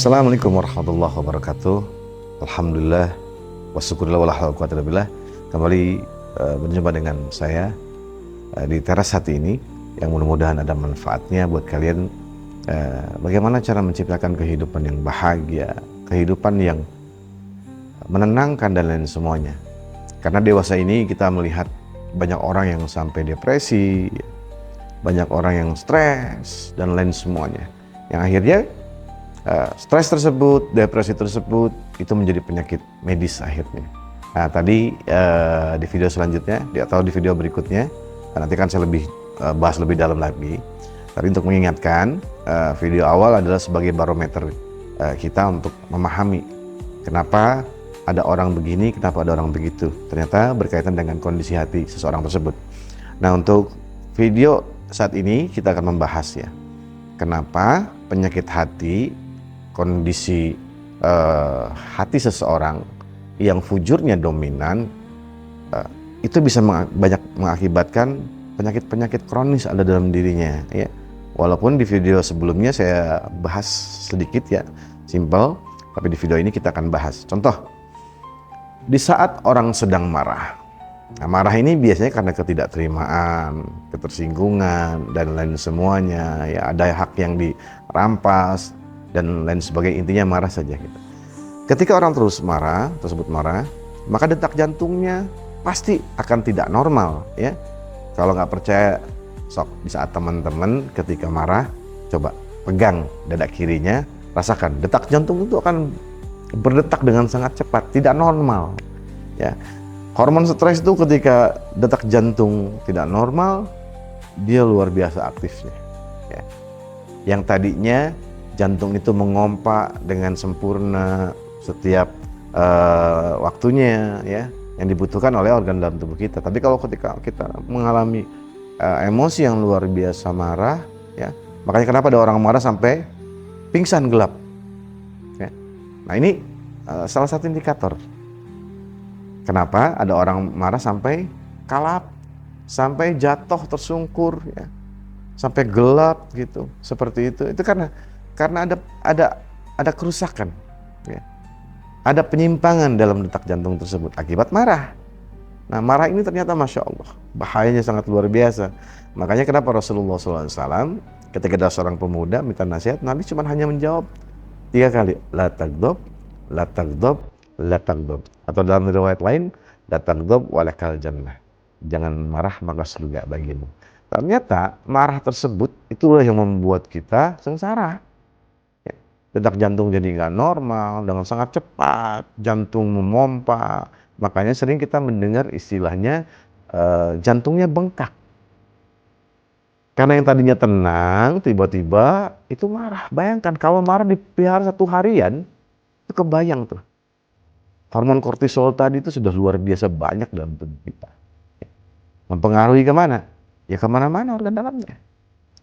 Assalamualaikum warahmatullahi wabarakatuh. Alhamdulillah wasyukurillah wala haula wala quwwata illa billah. Kembali berjumpa dengan saya di teras hati ini, yang mudah-mudahan ada manfaatnya buat kalian. Bagaimana cara menciptakan kehidupan yang bahagia, kehidupan yang menenangkan dan lain semuanya. Karena dewasa ini kita melihat banyak orang yang sampai depresi, banyak orang yang stres dan lain semuanya, yang akhirnya stres tersebut, depresi tersebut itu menjadi penyakit medis akhirnya. Nah tadi di video selanjutnya atau di video berikutnya nanti kan saya bahas lebih dalam lagi. Tapi untuk mengingatkan, video awal adalah sebagai barometer kita untuk memahami kenapa ada orang begini, kenapa ada orang begitu. Ternyata berkaitan dengan kondisi hati seseorang tersebut. Nah untuk video saat ini kita akan membahas ya, kenapa penyakit hati, kondisi hati seseorang yang fujurnya dominan itu bisa banyak mengakibatkan penyakit-penyakit kronis ada dalam dirinya ya. Walaupun di video sebelumnya saya bahas sedikit ya, simple, tapi di video ini kita akan bahas. Contoh, di saat orang sedang marah. Nah, marah ini biasanya karena ketidakterimaan, ketersinggungan dan lain semuanya ya, ada hak yang dirampas dan lain sebagainya, intinya marah saja gitu. Ketika orang tersebut marah, maka detak jantungnya pasti akan tidak normal ya. Kalau nggak percaya, sok di saat teman-teman ketika marah, coba pegang dada kirinya, rasakan detak jantung itu akan berdetak dengan sangat cepat, tidak normal ya. Hormon stres itu ketika detak jantung tidak normal, dia luar biasa aktifnya ya. Yang tadinya jantung itu mengompak dengan sempurna setiap waktunya ya, yang dibutuhkan oleh organ dalam tubuh kita. Tapi kalau ketika kita mengalami emosi yang luar biasa marah ya, makanya kenapa ada orang marah sampai pingsan gelap ya. Nah ini salah satu indikator kenapa ada orang marah sampai kalap, sampai jatuh tersungkur ya, sampai gelap gitu, seperti itu. Itu karena ada kerusakan ya. Ada penyimpangan dalam detak jantung tersebut akibat marah. Nah marah ini ternyata Masya Allah bahayanya sangat luar biasa. Makanya kenapa Rasulullah SAW ketika ada seorang pemuda minta nasihat, Nabi cuma hanya menjawab 3 kali, la tagdob, la tagdob, la tagdob. Atau dalam riwayat lain, la tagdob walakal jannah, jangan marah maka surga bagimu. Ternyata marah tersebut itulah yang membuat kita sengsara. Detak jantung jadi nggak normal, dengan sangat cepat, jantung memompa. Makanya sering kita mendengar istilahnya jantungnya bengkak. Karena yang tadinya tenang, tiba-tiba itu marah. Bayangkan kalau marah dipelihara 1 harian, itu kebayang tuh. Hormon kortisol tadi itu sudah luar biasa banyak dalam tubuh kita. Mempengaruhi kemana? Ya kemana-mana organ dalamnya.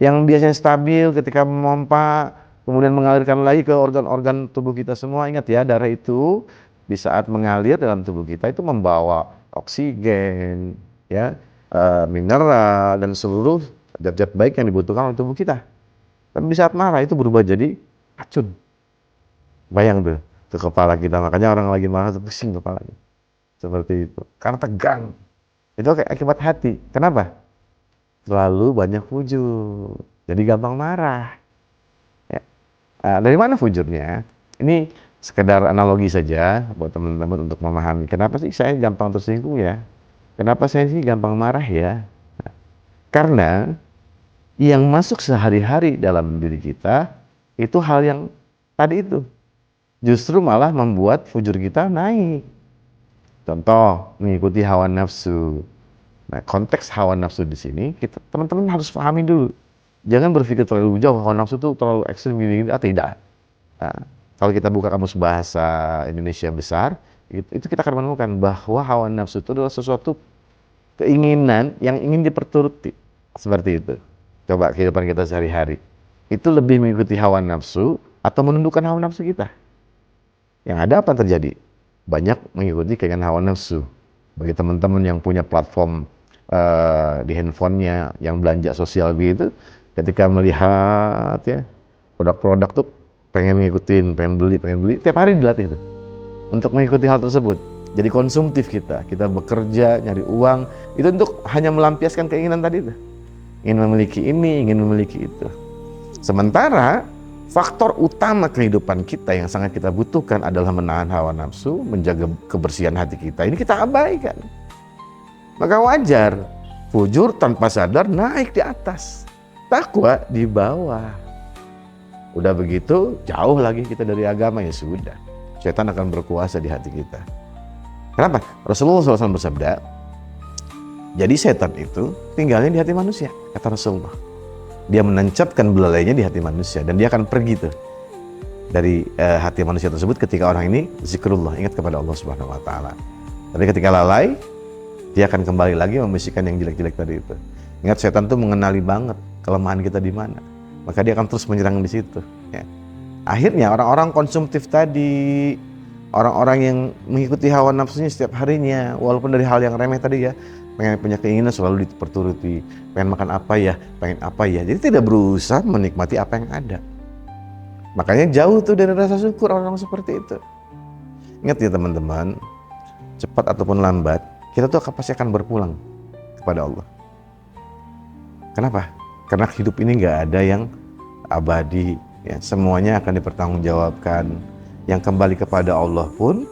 Yang biasanya stabil ketika memompa, kemudian mengalirkan lagi ke organ-organ tubuh kita semua. Ingat ya, darah itu di saat mengalir dalam tubuh kita itu membawa oksigen, ya, mineral dan seluruh zat-zat baik yang dibutuhkan oleh tubuh kita. Tapi di saat marah itu berubah jadi racun. Bayang tuh kepala kita. Makanya orang lagi marah tuh pusing kepalanya. Seperti itu. Karena tegang. Itu akibat hati. Kenapa? Terlalu banyak fujur. Jadi gampang marah. Dari mana fujurnya? Ini sekedar analogi saja buat teman-teman untuk memahami. Kenapa sih saya gampang tersinggung ya? Kenapa saya sih gampang marah ya? Karena yang masuk sehari-hari dalam diri kita itu hal yang tadi itu justru malah membuat fujur kita naik. Contoh, mengikuti hawa nafsu. Nah, konteks hawa nafsu di sini kita teman-teman harus pahami dulu. Jangan berpikir terlalu jauh, hawa nafsu itu terlalu ekstrim gini-gini. Tidak. Nah, kalau kita buka kamus bahasa Indonesia besar, itu kita akan menemukan bahwa hawa nafsu itu adalah sesuatu keinginan yang ingin diperturuti. Seperti itu. Coba kehidupan kita sehari-hari. Itu lebih mengikuti hawa nafsu atau menundukkan hawa nafsu kita. Yang ada apa yang terjadi? Banyak mengikuti keinginan hawa nafsu. Bagi teman-teman yang punya platform di handphonenya yang belanja sosial begitu, ketika melihat ya produk-produk tuh pengen ngikutin, pengen beli, tiap hari dilatih tuh untuk mengikuti hal tersebut. Jadi konsumtif kita bekerja, nyari uang, itu untuk hanya melampiaskan keinginan tadi tuh. Ingin memiliki ini, ingin memiliki itu. Sementara faktor utama kehidupan kita yang sangat kita butuhkan adalah menahan hawa nafsu, menjaga kebersihan hati kita. Ini kita abaikan. Maka wajar fujur tanpa sadar naik di atas, takwa di bawah. Udah begitu jauh lagi kita dari agama, ya sudah, setan akan berkuasa di hati kita. Kenapa? Rasulullah SAW bersabda, jadi setan itu tinggalnya di hati manusia, kata Rasulullah. Dia menancapkan belalainya di hati manusia dan dia akan pergi tuh dari hati manusia tersebut ketika orang ini zikrullah, ingat kepada Allah Subhanahu wa taala. Tapi ketika lalai, dia akan kembali lagi membisikkan yang jelek-jelek tadi itu. Ingat, setan tuh mengenali banget kelemahan kita di mana. Maka dia akan terus menyerang di situ, ya. Akhirnya orang-orang konsumtif tadi, orang-orang yang mengikuti hawa nafsunya setiap harinya, walaupun dari hal yang remeh tadi ya, pengen punya keinginan selalu diperturuti, pengen makan apa ya, pengen apa ya, jadi tidak berusaha menikmati apa yang ada. Makanya jauh tuh dari rasa syukur orang seperti itu. Ingat ya teman-teman, cepat ataupun lambat, kita tuh pasti akan berpulang kepada Allah. Kenapa? Karena hidup ini nggak ada yang abadi, ya, semuanya akan dipertanggungjawabkan. Yang kembali kepada Allah pun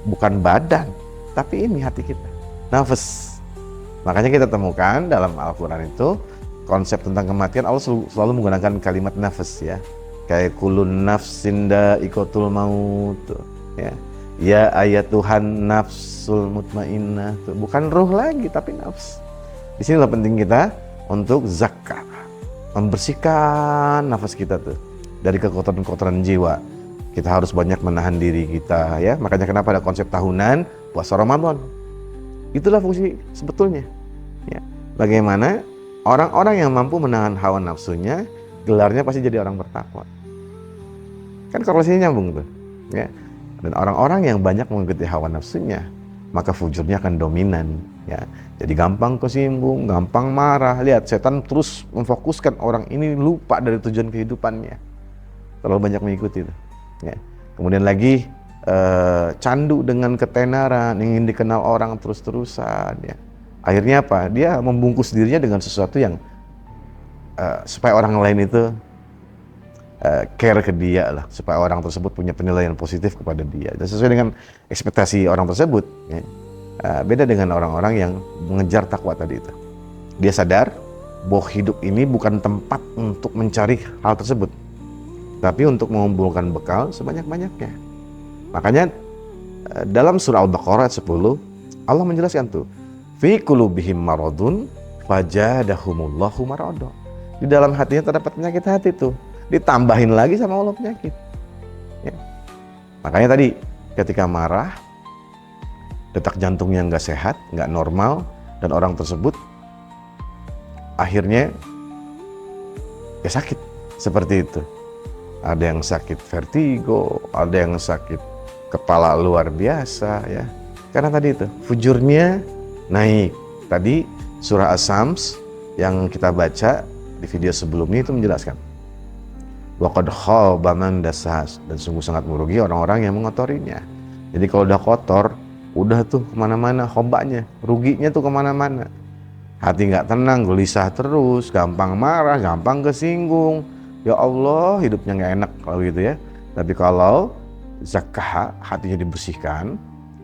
bukan badan, tapi ini hati kita, nafas. Makanya kita temukan dalam Al-Quran itu konsep tentang kematian, Allah selalu menggunakan kalimat nafas, ya. Kayak kulun nafsin dha'iqatul maut, ya. Ya ayat Tuhan nafsul mutmainnah, bukan ruh lagi tapi nafs. Di sinilah penting kita untuk zakat, membersihkan nafas kita tuh dari kekotoran-kotoran jiwa. Kita harus banyak menahan diri kita, ya. Makanya kenapa ada konsep tahunan puasa Ramadan. Itulah fungsi sebetulnya, ya. Bagaimana orang-orang yang mampu menahan hawa nafsunya, gelarnya pasti jadi orang bertakwa. Kan korelasinya nyambung tuh, ya. Dan orang-orang yang banyak mengikuti hawa nafsunya, maka fujurnya akan dominan, ya. Jadi gampang kesinggung, gampang marah. Lihat, setan terus memfokuskan orang ini lupa dari tujuan kehidupannya. Terlalu banyak mengikuti itu, ya. Kemudian lagi candu dengan ketenaran, ingin dikenal orang terus-terusan, ya. Akhirnya apa? Dia membungkus dirinya dengan sesuatu yang supaya orang lain itu care ke dia lah, supaya orang tersebut punya penilaian positif kepada dia dan sesuai dengan ekspektasi orang tersebut, ya. Beda dengan orang-orang yang mengejar takwa tadi itu. Dia sadar bahwa hidup ini bukan tempat untuk mencari hal tersebut, tapi untuk mengumpulkan bekal sebanyak-banyaknya. Makanya dalam surah Al-Baqarah 10 Allah menjelaskan tuh, fi qulubihim maradun fajadahumullahu marada. Di dalam hatinya terdapat penyakit hati tuh, ditambahin lagi sama Allah penyakit, ya. Makanya tadi ketika marah, detak jantungnya nggak sehat, nggak normal, dan orang tersebut akhirnya ya sakit seperti itu. Ada yang sakit vertigo, ada yang sakit kepala luar biasa, ya. Karena tadi itu fujurnya naik. Tadi surah As-Sams yang kita baca di video sebelumnya itu menjelaskan, wa qad khaba man dasas, dan sungguh sangat merugi orang-orang yang mengotorinya. Jadi kalau udah kotor, udah tuh kemana-mana khobanya, ruginya tuh kemana-mana. Hati nggak tenang, gelisah terus, gampang marah, gampang kesinggung. Ya Allah, hidupnya nggak enak kalau gitu, ya. Tapi kalau zakah, hatinya dibersihkan,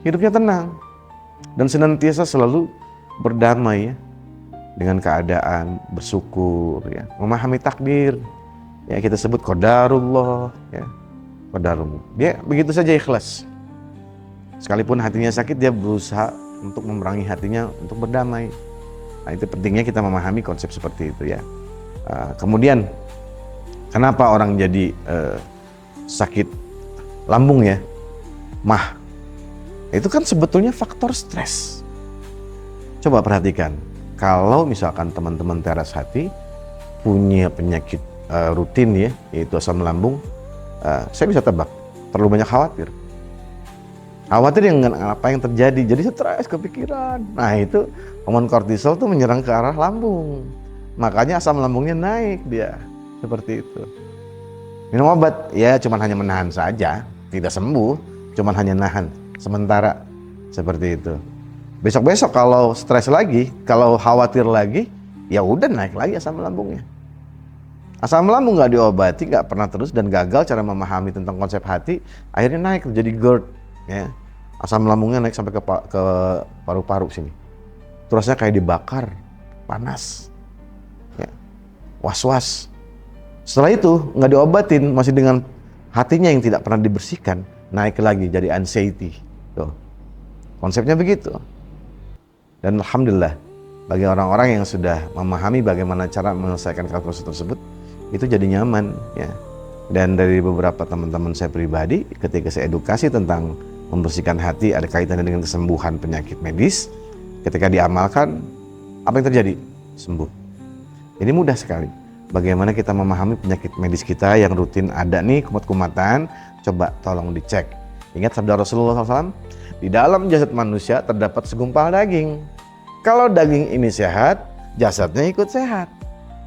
hidupnya tenang dan senantiasa selalu berdamai, ya, dengan keadaan, bersyukur, ya, memahami takdir. Ya, kita sebut qadarullah, ya. Qadarullah. Dia begitu saja ikhlas. Sekalipun hatinya sakit, dia berusaha untuk memerangi hatinya untuk berdamai. Nah, itu pentingnya kita memahami konsep seperti itu, ya. Kemudian kenapa orang jadi sakit lambung, ya, mah? Itu kan sebetulnya faktor stres. Coba perhatikan, kalau misalkan teman-teman teras hati punya penyakit rutin, ya, yaitu asam lambung, saya bisa tebak terlalu banyak khawatir dengan apa yang terjadi, jadi stres, kepikiran. Nah, itu hormon kortisol tuh menyerang ke arah lambung, makanya asam lambungnya naik, dia seperti itu. Minum obat, ya cuman hanya menahan saja, tidak sembuh, cuman hanya nahan sementara seperti itu. Besok-besok kalau stres lagi, kalau khawatir lagi, ya udah naik lagi asam lambungnya. Asam lambung nggak diobati, nggak pernah terus dan gagal cara memahami tentang konsep hati, akhirnya naik jadi GERD, ya. Asam lambungnya naik sampai ke paru-paru sini. Terusnya kayak dibakar, panas, ya. Was-was. Setelah itu nggak diobatin, masih dengan hatinya yang tidak pernah dibersihkan, naik lagi jadi anxiety. Tuh. Konsepnya begitu. Dan alhamdulillah, bagi orang-orang yang sudah memahami bagaimana cara menyelesaikan kasus tersebut, itu jadi nyaman, ya. Dan dari beberapa teman-teman saya pribadi, ketika saya edukasi tentang membersihkan hati ada kaitannya dengan kesembuhan penyakit medis, ketika diamalkan, apa yang terjadi? Sembuh. Ini mudah sekali. Bagaimana kita memahami penyakit medis kita yang rutin ada nih, kumat-kumatan, coba tolong dicek. Ingat sabda Rasulullah SAW, di dalam jasad manusia terdapat segumpal daging. Kalau daging ini sehat, jasadnya ikut sehat.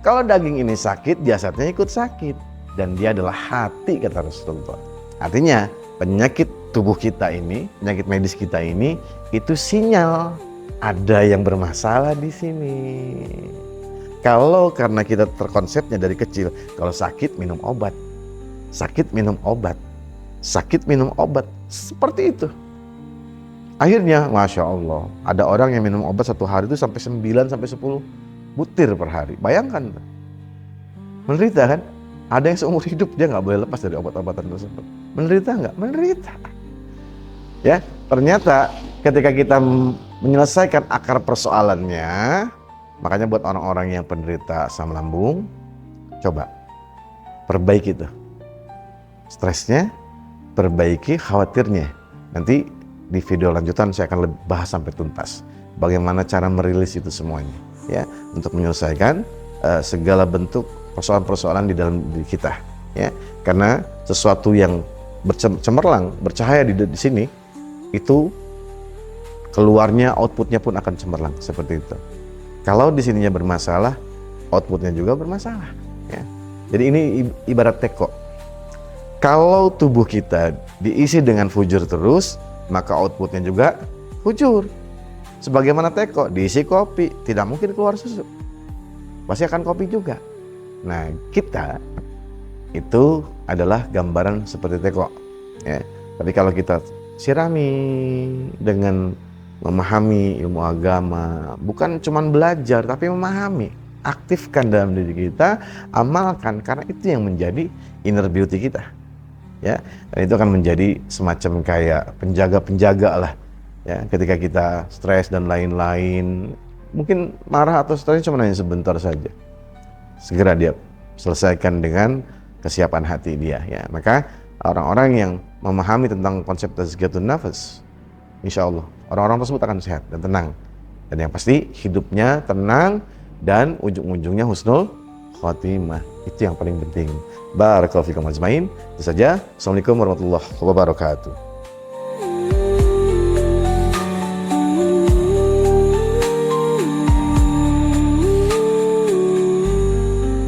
Kalau daging ini sakit, jasadnya ikut sakit. Dan dia adalah hati, kata Rasulullah. Artinya, penyakit tubuh kita ini, penyakit medis kita ini, itu sinyal ada yang bermasalah di sini. Kalau karena kita terkonsepnya dari kecil, kalau sakit minum obat, sakit minum obat, sakit minum obat, seperti itu. Akhirnya, Masya Allah, ada orang yang minum obat satu hari itu sampai 9-10 butir per hari. Bayangkan, menderita kan? Ada yang seumur hidup dia nggak boleh lepas dari obat-obatan tersebut. Menderita nggak? Menderita. Ya, ternyata ketika kita menyelesaikan akar persoalannya, makanya buat orang-orang yang penderita asam lambung, coba perbaiki itu stresnya, perbaiki khawatirnya. Nanti di video lanjutan saya akan bahas sampai tuntas bagaimana cara merilis itu semuanya, ya, untuk menyelesaikan segala bentuk persoalan-persoalan di dalam diri kita, ya. Karena sesuatu yang cemerlang, bercahaya di sini, itu keluarnya, outputnya pun akan cemerlang seperti itu. Kalau di sininya bermasalah, outputnya juga bermasalah, ya. Jadi ini ibarat teko. Kalau tubuh kita diisi dengan fujur terus, maka outputnya juga fujur. Sebagaimana teko diisi kopi, tidak mungkin keluar susu, pasti akan kopi juga. Nah, kita itu adalah gambaran seperti teko, ya. Tapi kalau kita sirami dengan memahami ilmu agama, bukan cuma belajar tapi memahami, aktifkan dalam diri kita, amalkan, karena itu yang menjadi inner beauty kita, ya. Dan itu akan menjadi semacam kayak penjaga-penjaga lah, ya. Ketika kita stres dan lain-lain, mungkin marah atau stresnya cuma hanya sebentar saja, segera dia selesaikan dengan kesiapan hati dia, ya. Maka orang-orang yang memahami tentang konsep tazkiyatun nafas, insya Allah orang-orang tersebut akan sehat dan tenang, dan yang pasti hidupnya tenang dan ujung-ujungnya husnul khotimah. Itu yang paling penting. Barakallahu fikum ajmain. Itu saja. Assalamualaikum warahmatullahi wabarakatuh.